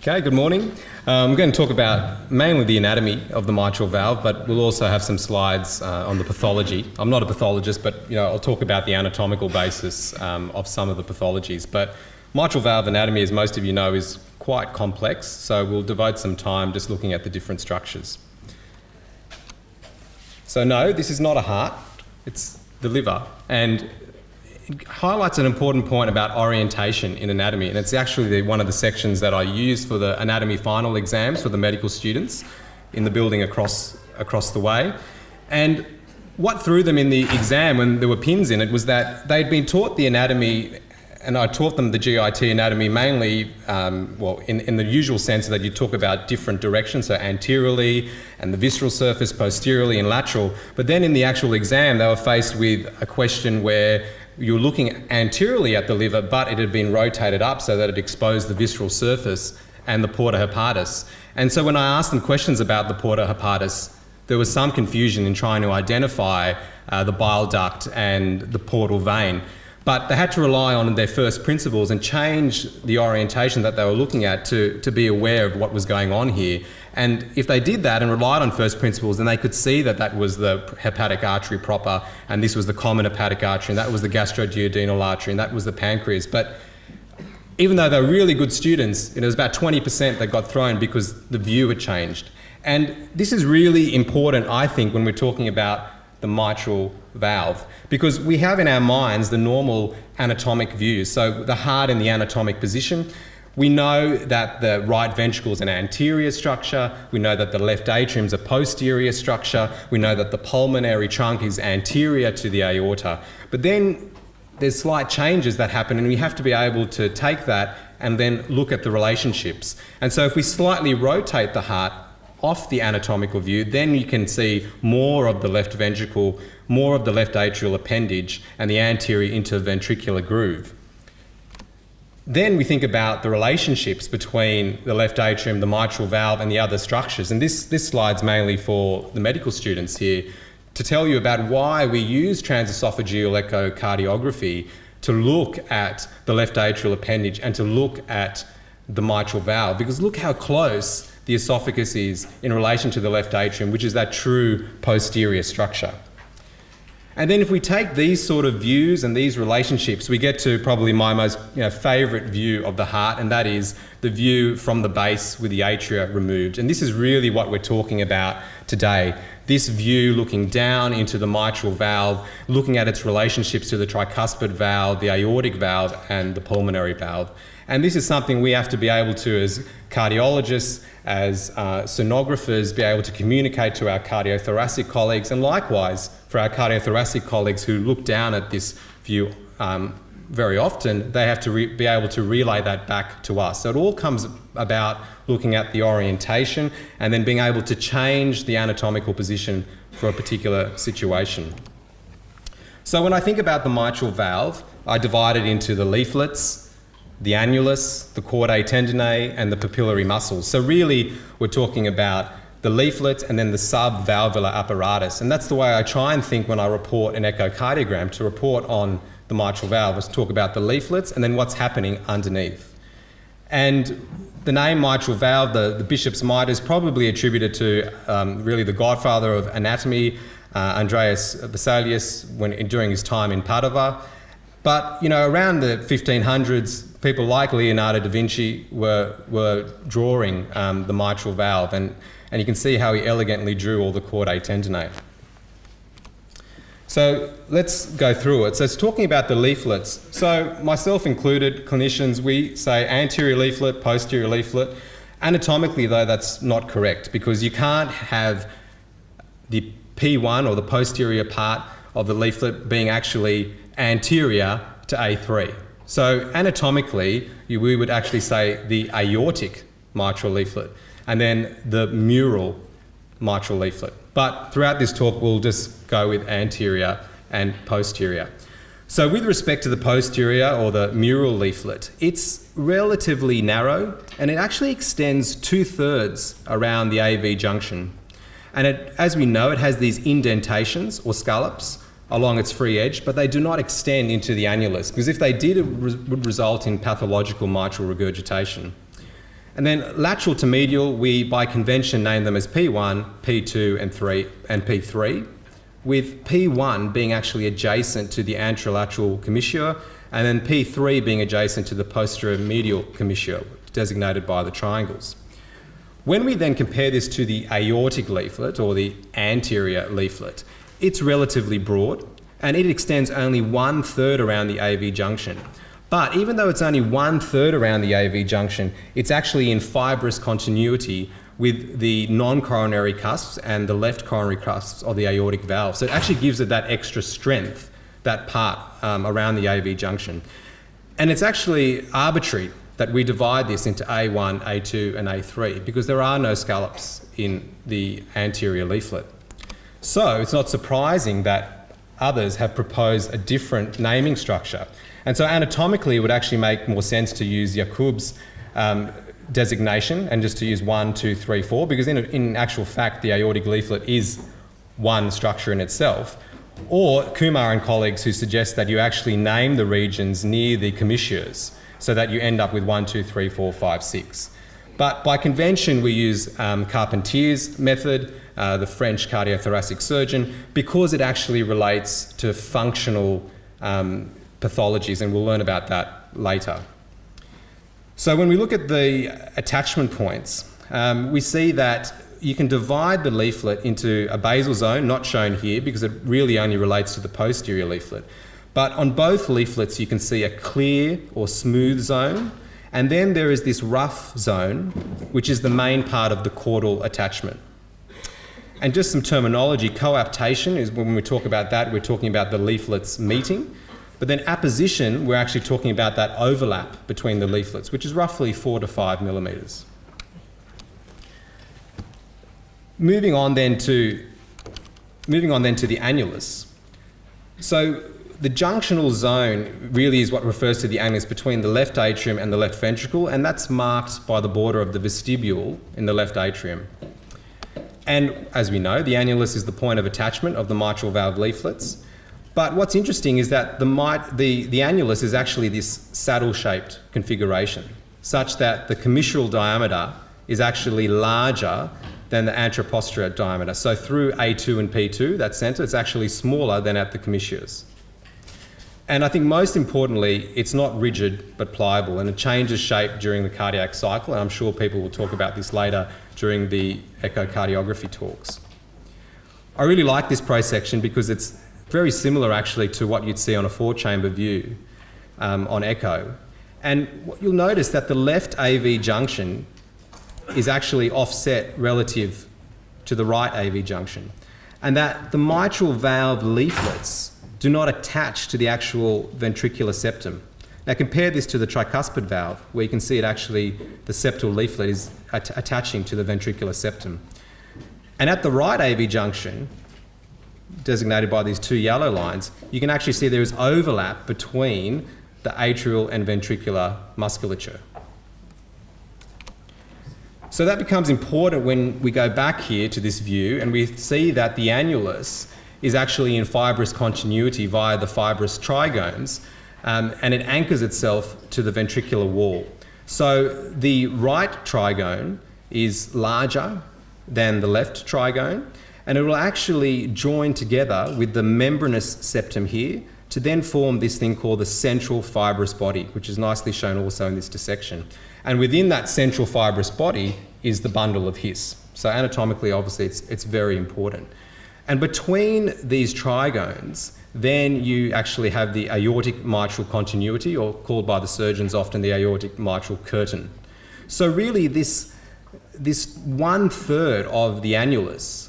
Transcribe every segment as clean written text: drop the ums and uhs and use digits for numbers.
Okay, good morning. I'm going to talk about mainly the anatomy of the mitral valve, but we'll also have some slides on the pathology. I'm not a pathologist, but I'll talk about the anatomical basis of some of the pathologies. But mitral valve anatomy, as most of you know, is quite complex, so we'll devote some time just looking at the different structures. So no, this is not a heart, it's the liver. And it highlights an important point about orientation in anatomy, and it's actually one of the sections that I use for the anatomy final exams for the medical students in the building across the way. And what threw them in the exam when there were pins in it was that they'd been taught the anatomy, and I taught them the GIT anatomy mainly, in the usual sense that you talk about different directions, so anteriorly and the visceral surface, posteriorly and lateral. But then in the actual exam, they were faced with a question where you're looking anteriorly at the liver, but it had been rotated up so that it exposed the visceral surface and the porta hepatis. And so when I asked them questions about the porta hepatis, there was some confusion in trying to identify the bile duct and the portal vein. But they had to rely on their first principles and change the orientation that they were looking at to be aware of what was going on here. And if they did that and relied on first principles, then they could see that that was the hepatic artery proper, and this was the common hepatic artery, and that was the gastroduodenal artery, and that was the pancreas. But even though they were really good students, it was about 20% that got thrown because the view had changed. And this is really important, I think, when we're talking about the mitral valve, because we have in our minds the normal anatomic views, so the heart in the anatomic position. We know that the right ventricle is an anterior structure, we know that the left atrium is a posterior structure, we know that the pulmonary trunk is anterior to the aorta. But then there's slight changes that happen, and we have to be able to take that and then look at the relationships. And so if we slightly rotate the heart off the anatomical view, then you can see more of the left ventricle, more of the left atrial appendage, and the anterior interventricular groove. Then we think about the relationships between the left atrium, the mitral valve, and the other structures. And this slide's mainly for the medical students here to tell you about why we use transesophageal echocardiography to look at the left atrial appendage and to look at the mitral valve. Because look how close the esophagus is in relation to the left atrium, which is that true posterior structure. And then if we take these sort of views and these relationships, we get to probably my most favourite view of the heart, and that is the view from the base with the atria removed. And this is really what we're talking about today. This view looking down into the mitral valve, looking at its relationships to the tricuspid valve, the aortic valve, and the pulmonary valve. And this is something we have to be able to, as cardiologists, as sonographers, be able to communicate to our cardiothoracic colleagues, and likewise for our cardiothoracic colleagues who look down at this view very often, they have to be able to relay that back to us. So it all comes about looking at the orientation and then being able to change the anatomical position for a particular situation. So when I think about the mitral valve, I divide it into the leaflets, the annulus, the Chordae Tendinae, and the papillary muscles. So really, we're talking about the leaflet and then the subvalvular apparatus. And that's the way I try and think when I report an echocardiogram, to report on the mitral valve, is talk about the leaflets and then what's happening underneath. And the name mitral valve, the bishop's mitre, is probably attributed to really the godfather of anatomy, Andreas Vesalius, during his time in Padova. But around the 1500s, people like Leonardo da Vinci were drawing the mitral valve, and you can see how he elegantly drew all the Chordae Tendinae. So let's go through it. So it's talking about the leaflets. So myself included, clinicians, we say anterior leaflet, posterior leaflet. Anatomically though, that's not correct, because you can't have the P1 or the posterior part of the leaflet being actually anterior to A3. So anatomically, we would actually say the aortic mitral leaflet and then the mural mitral leaflet. But throughout this talk, we'll just go with anterior and posterior. So with respect to the posterior or the mural leaflet, it's relatively narrow and it actually extends 2/3 around the AV junction. And as we know, it has these indentations or scallops along its free edge, but they do not extend into the annulus, because if they did, it would result in pathological mitral regurgitation. And then lateral to medial, we by convention name them as P1, P2 and P3, with P1 being actually adjacent to the anterolateral commissure, and then P3 being adjacent to the posterior medial commissure, designated by the triangles. When we then compare this to the aortic leaflet or the anterior leaflet, it's relatively broad and it extends only 1/3 around the AV junction. But even though it's only 1/3 around the AV junction, it's actually in fibrous continuity with the non-coronary cusps and the left coronary cusps of the aortic valve. So it actually gives it that extra strength, that part around the AV junction. And it's actually arbitrary that we divide this into A1, A2 and A3 because there are no scallops in the anterior leaflet. So it's not surprising that others have proposed a different naming structure. And so anatomically it would actually make more sense to use Jakob's designation and just to use 1, 2, 3, 4 because in actual fact the aortic leaflet is one structure in itself. Or Kumar and colleagues who suggest that you actually name the regions near the commissures so that you end up with 1, 2, 3, 4, 5, 6. But by convention, we use Carpentier's method, the French cardiothoracic surgeon, because it actually relates to functional pathologies, and we'll learn about that later. So when we look at the attachment points, we see that you can divide the leaflet into a basal zone, not shown here because it really only relates to the posterior leaflet. But on both leaflets, you can see a clear or smooth zone, and then there is this rough zone, which is the main part of the caudal attachment. And just some terminology, coaptation is when we talk about that, we're talking about the leaflets meeting. But then apposition, we're actually talking about that overlap between the leaflets, which is roughly 4 to 5 millimetres. Moving on then to the annulus. So the junctional zone really is what refers to the annulus between the left atrium and the left ventricle, and that's marked by the border of the vestibule in the left atrium. And as we know, the annulus is the point of attachment of the mitral valve leaflets. But what's interesting is that the annulus is actually this saddle-shaped configuration, such that the commissural diameter is actually larger than the anteroposterior diameter. So through A2 and P2, that centre, it's actually smaller than at the commissures. And I think most importantly, it's not rigid but pliable, and it changes shape during the cardiac cycle, and I'm sure people will talk about this later during the echocardiography talks. I really like this prosection because it's very similar actually to what you'd see on a 4-chamber view on echo. And you'll notice that the left AV junction is actually offset relative to the right AV junction, and that the mitral valve leaflets do not attach to the actual ventricular septum. Now compare this to the tricuspid valve, where you can see it actually, the septal leaflet is attaching to the ventricular septum. And at the right AV junction, designated by these 2 yellow lines, you can actually see there is overlap between the atrial and ventricular musculature. So that becomes important when we go back here to this view and we see that the annulus is actually in fibrous continuity via the fibrous trigones, and it anchors itself to the ventricular wall. So the right trigone is larger than the left trigone, and it will actually join together with the membranous septum here to then form this thing called the central fibrous body, which is nicely shown also in this dissection. And within that central fibrous body is the bundle of His. So anatomically, obviously, it's very important. And between these trigones, then you actually have the aortic mitral continuity, or called by the surgeons often the aortic mitral curtain. So really this 1/3 of the annulus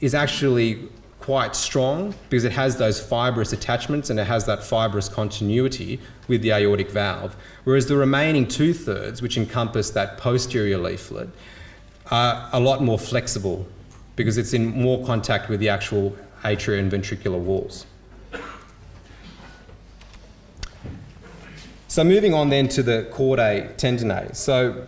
is actually quite strong because it has those fibrous attachments and it has that fibrous continuity with the aortic valve, whereas the remaining 2/3, which encompass that posterior leaflet, are a lot more flexible because it's in more contact with the actual atrial and ventricular walls. So moving on then to the Chordae Tendinae. So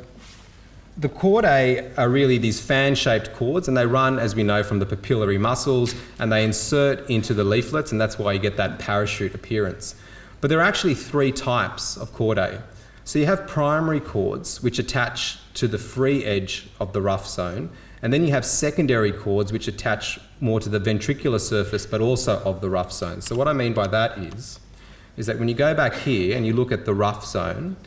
the chordae are really these fan-shaped cords, and they run, as we know, from the papillary muscles, and they insert into the leaflets, and that's why you get that parachute appearance. But there are actually 3 types of chordae. So you have primary cords which attach to the free edge of the rough zone, and then you have secondary cords which attach more to the ventricular surface but also of the rough zone. So what I mean by that is that when you go back here and you look at the rough zone,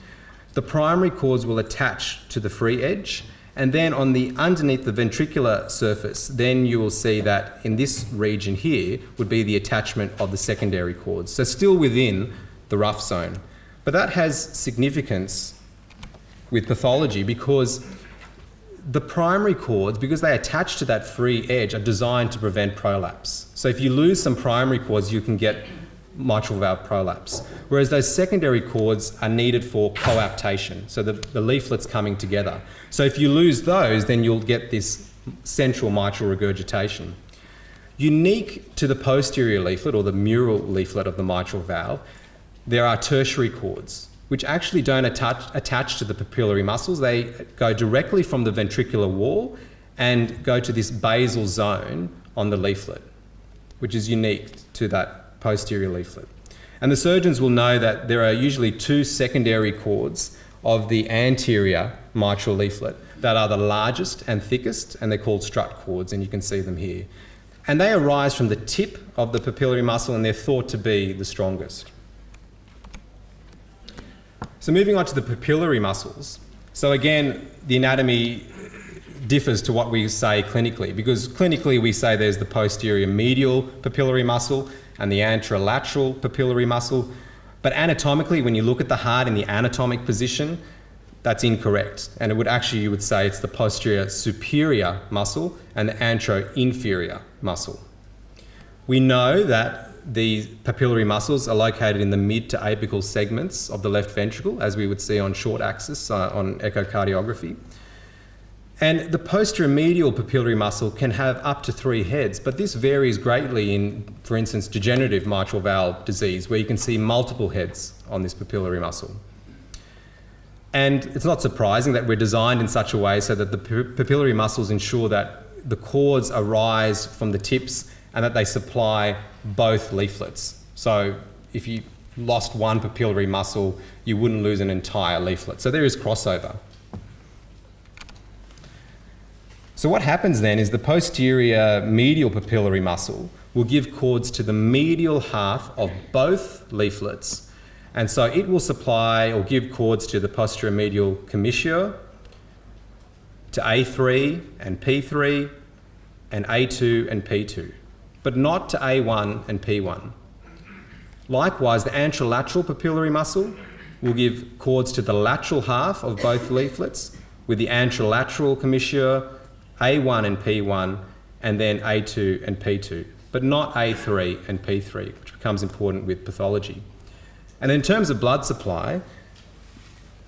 the primary cords will attach to the free edge, and then on the underneath the ventricular surface, then you will see that in this region here would be the attachment of the secondary cords. So still within the rough zone. But that has significance with pathology because the primary cords, because they attach to that free edge, are designed to prevent prolapse. So if you lose some primary cords, you can get mitral valve prolapse. Whereas those secondary cords are needed for coaptation, so the leaflets coming together. So if you lose those, then you'll get this central mitral regurgitation. Unique to the posterior leaflet or the mural leaflet of the mitral valve, there are tertiary cords, which actually don't attach to the papillary muscles. They go directly from the ventricular wall and go to this basal zone on the leaflet, which is unique to that posterior leaflet. And the surgeons will know that there are usually two secondary cords of the anterior mitral leaflet that are the largest and thickest, and they're called strut cords, and you can see them here. And they arise from the tip of the papillary muscle, and they're thought to be the strongest. So moving on to the papillary muscles. So again, the anatomy differs to what we say clinically, because clinically we say there's the posterior medial papillary muscle and the anterolateral papillary muscle. But anatomically, when you look at the heart in the anatomic position, that's incorrect. And it would actually, you would say it's the posterior superior muscle and the antero-inferior muscle. We know that the papillary muscles are located in the mid to apical segments of the left ventricle, as we would see on short axis on echocardiography. And the posterior medial papillary muscle can have up to 3 heads, but this varies greatly in, for instance, degenerative mitral valve disease, where you can see multiple heads on this papillary muscle. And it's not surprising that we're designed in such a way so that the papillary muscles ensure that the cords arise from the tips and that they supply both leaflets. So if you lost one papillary muscle, you wouldn't lose an entire leaflet. So there is crossover. So what happens then is the posterior medial papillary muscle will give cords to the medial half of both leaflets. And so it will supply or give cords to the posterior medial commissure, to A3 and P3, and A2 and P2, but not to A1 and P1. Likewise, the anterolateral papillary muscle will give cords to the lateral half of both leaflets with the anterolateral commissure, A1 and P1, and then A2 and P2, but not A3 and P3, which becomes important with pathology. And in terms of blood supply,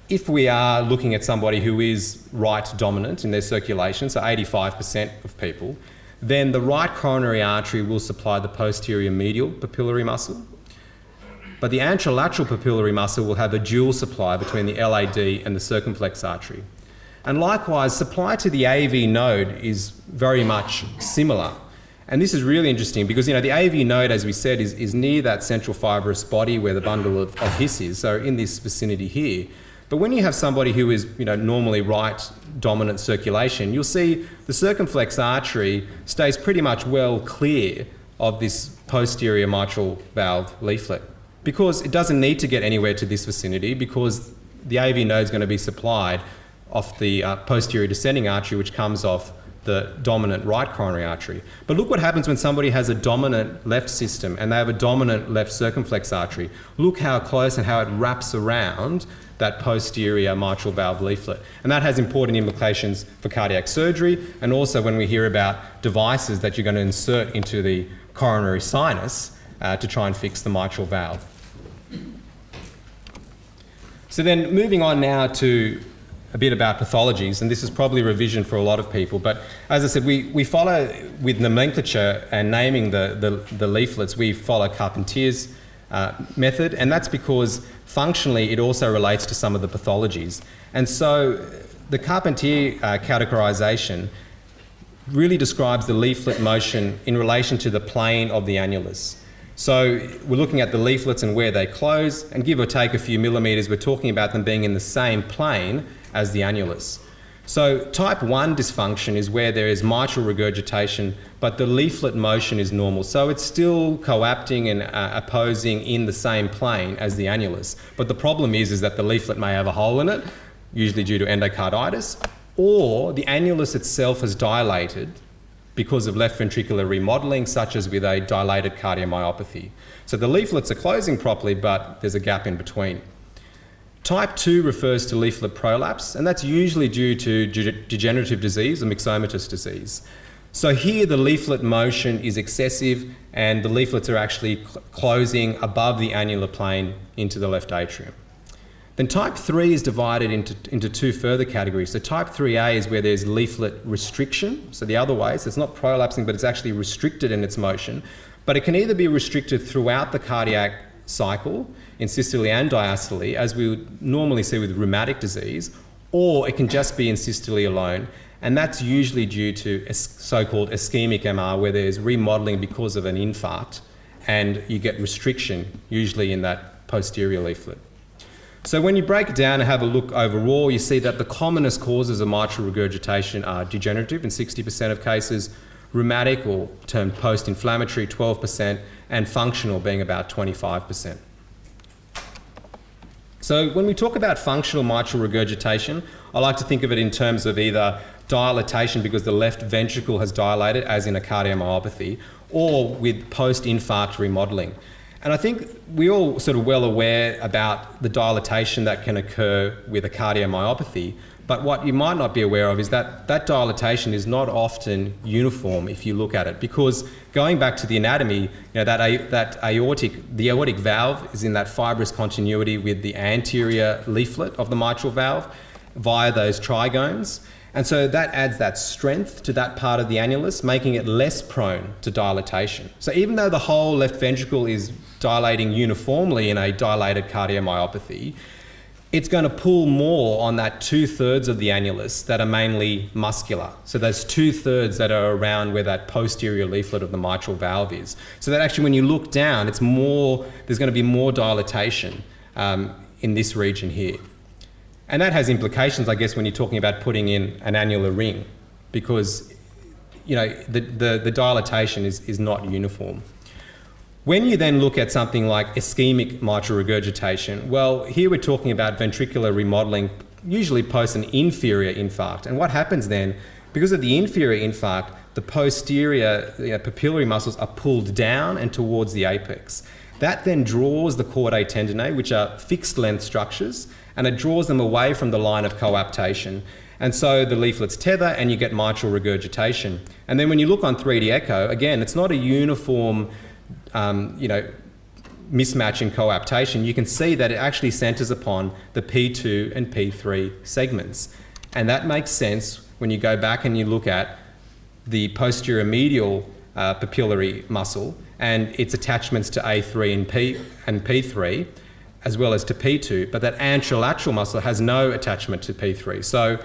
if we are looking at somebody who is right dominant in their circulation, so 85% of people, then the right coronary artery will supply the posterior medial papillary muscle. But the anterolateral papillary muscle will have a dual supply between the LAD and the circumflex artery. And likewise, supply to the AV node is very much similar. And this is really interesting because, the AV node, as we said, is near that central fibrous body where the bundle of His is, so in this vicinity here. But when you have somebody who is, normally right dominant circulation, you'll see the circumflex artery stays pretty much well clear of this posterior mitral valve leaflet because it doesn't need to get anywhere to this vicinity because the AV node is going to be supplied off the posterior descending artery, which comes off the dominant right coronary artery. But look what happens when somebody has a dominant left system and they have a dominant left circumflex artery. Look how close and how it wraps around that posterior mitral valve leaflet. And that has important implications for cardiac surgery and also when we hear about devices that you're going to insert into the coronary sinus to try and fix the mitral valve. So then moving on now to a bit about pathologies, and this is probably revision for a lot of people, but as I said, we follow with nomenclature and naming the leaflets, we follow Carpentier's method, and that's because functionally it also relates to some of the pathologies. And so the Carpentier categorization really describes the leaflet motion in relation to the plane of the annulus. So we're looking at the leaflets and where they close, and give or take a few millimetres, we're talking about them being in the same plane as the annulus. So type 1 dysfunction is where there is mitral regurgitation, but the leaflet motion is normal. So it's still coapting and opposing in the same plane as the annulus. But the problem is that the leaflet may have a hole in it, usually due to endocarditis, or the annulus itself has dilated because of left ventricular remodeling, such as with a dilated cardiomyopathy. So the leaflets are closing properly, but there's a gap in between. Type 2 refers to leaflet prolapse, and that's usually due to degenerative disease or myxomatous disease. So here the leaflet motion is excessive, and the leaflets are actually closing above the annular plane into the left atrium. Then type 3 is divided into two further categories. So type 3A is where there's leaflet restriction, so the other way, so it's not prolapsing, but it's actually restricted in its motion. But it can either be restricted throughout the cardiac cycle, in systole and diastole, as we would normally see with rheumatic disease, or it can just be in systole alone, and that's usually due to a so-called ischemic MR, where there's remodeling because of an infarct, and you get restriction, usually in that posterior leaflet. So when you break it down and have a look overall, you see that the commonest causes of mitral regurgitation are degenerative in 60% of cases, rheumatic or termed post-inflammatory 12%, and functional being about 25%. So when we talk about functional mitral regurgitation, I like to think of it in terms of either dilatation because the left ventricle has dilated, as in a cardiomyopathy, or with post-infarct remodeling. And I think we're all sort of well aware about the dilatation that can occur with a cardiomyopathy, but what you might not be aware of is that that dilatation is not often uniform if you look at it, because going back to the anatomy, the aortic valve is in that fibrous continuity with the anterior leaflet of the mitral valve via those trigones. And so that adds that strength to that part of the annulus, making it less prone to dilatation. So even though the whole left ventricle is dilating uniformly in a dilated cardiomyopathy, it's going to pull more on that 2/3 of the annulus that are mainly muscular. So those 2/3 that are around where that posterior leaflet of the mitral valve is. So that actually when you look down, it's more, there's going to be more dilatation in this region here. And that has implications, I guess, when you're talking about putting in an annular ring, because the dilatation is not uniform. When you then look at something like ischemic mitral regurgitation, well, here we're talking about ventricular remodeling, usually post an inferior infarct. And what happens then, because of the inferior infarct, the posterior papillary muscles are pulled down and towards the apex. That then draws the Chordae Tendinae, which are fixed length structures, and it draws them away from the line of coaptation. And so the leaflets tether and you get mitral regurgitation. And then when you look on 3D echo, again, it's not a uniform mismatch in coaptation. You can see that it actually centers upon the P2 and P3 segments. And that makes sense when you go back and you look at the posterior medial papillary muscle and its attachments to A3 and P3, as well as to P2, but that anterolateral muscle has no attachment to P3. So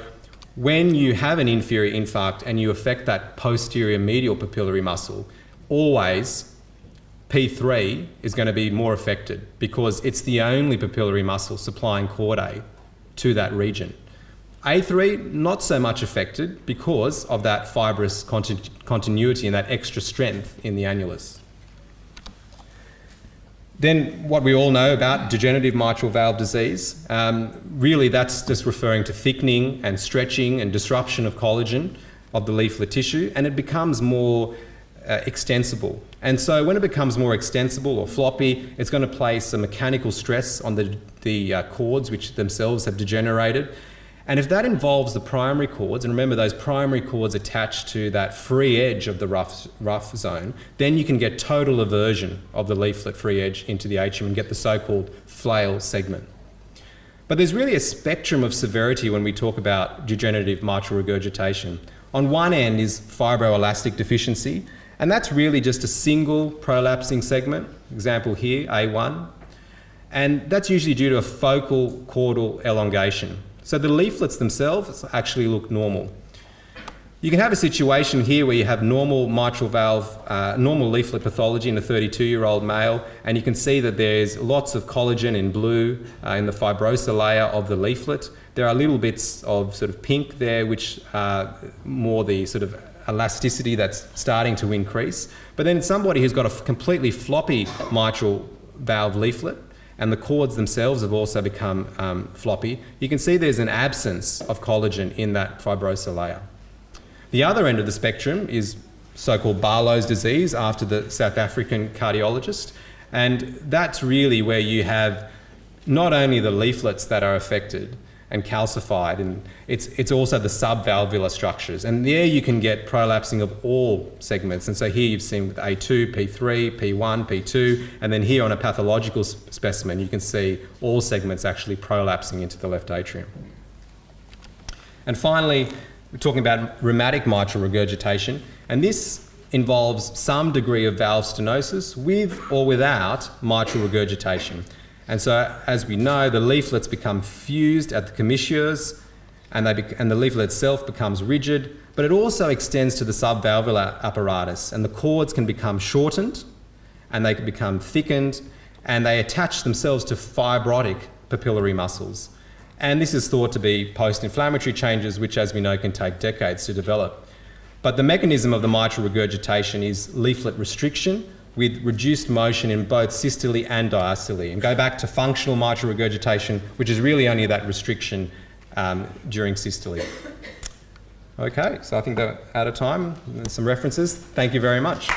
when you have an inferior infarct and you affect that posterior medial papillary muscle, always P3 is going to be more affected because it's the only papillary muscle supplying chordae to that region. A3, not so much affected because of that fibrous continuity and that extra strength in the annulus. Then what we all know about degenerative mitral valve disease, really that's just referring to thickening and stretching and disruption of collagen of the leaflet tissue, and it becomes more extensible. And so when it becomes more extensible or floppy, it's going to place a mechanical stress on the cords, which themselves have degenerated. And if that involves the primary cords, and remember those primary cords attached to that free edge of the rough zone, then you can get total eversion of the leaflet free edge into the atrium and get the so-called flail segment. But there's really a spectrum of severity when we talk about degenerative mitral regurgitation. On one end is fibroelastic deficiency, and that's really just a single prolapsing segment, example here, A1, and that's usually due to a focal chordal elongation. So the leaflets themselves actually look normal. You can have a situation here where you have normal mitral valve, normal leaflet pathology in a 32-year-old male, and you can see that there's lots of collagen in blue in the fibrosa layer of the leaflet. There are little bits of sort of pink there, which are more the sort of elasticity that's starting to increase. But then somebody who's got a completely floppy mitral valve leaflet, and the cords themselves have also become floppy, you can see there's an absence of collagen in that fibrosa layer. The other end of the spectrum is so-called Barlow's disease, after the South African cardiologist, and that's really where you have not only the leaflets that are affected and calcified, and it's also the subvalvular structures, and there you can get prolapsing of all segments. And so here you've seen with A2, P3, P1, P2, and then here on a pathological specimen you can see all segments actually prolapsing into the left atrium. And finally, we're talking about rheumatic mitral regurgitation, and this involves some degree of valve stenosis with or without mitral regurgitation. And so, as we know, the leaflets become fused at the commissures, and the leaflet itself becomes rigid, but it also extends to the subvalvular apparatus, and the cords can become shortened, and they can become thickened, and they attach themselves to fibrotic papillary muscles. And this is thought to be post-inflammatory changes, which, as we know, can take decades to develop. But the mechanism of the mitral regurgitation is leaflet restriction with reduced motion in both systole and diastole. And go back to functional mitral regurgitation, which is really only that restriction during systole. Okay, so I think they're out of time. Some references. Thank you very much.